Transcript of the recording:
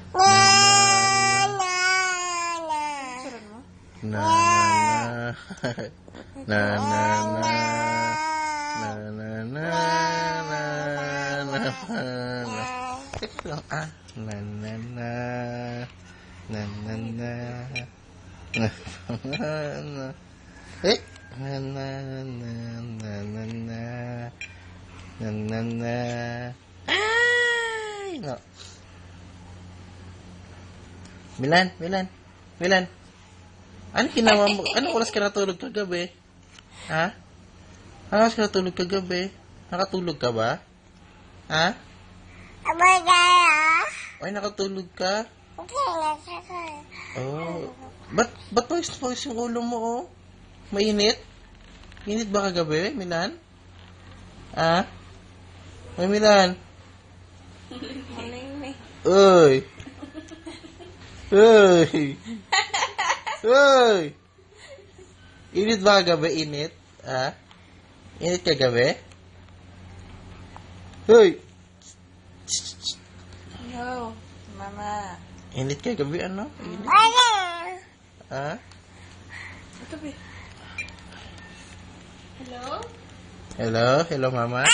Na na na na na na na na na. Teka lang na na na na na na na. Na na na na na na na na na. Ay no. Milan. Ano ginawa mo? Anong oras ka natulog kagabi? Ha? Anong oras ka natulog kagabi? Nakatulog ka ba? Ha? Ay, nakatulog ka? Oh. Ba't pawis yung ulo mo, oh? Mainit? Init ba kagabi, Milan? Ha? Ay, Milan? Uy! Uy! Init ba kagabi? Init? Ha? Init kagabi? Uy! No, Mama. Init kagabi, ano? Init? Ha? Ito ba? Hello? Hello? Hello, Mama?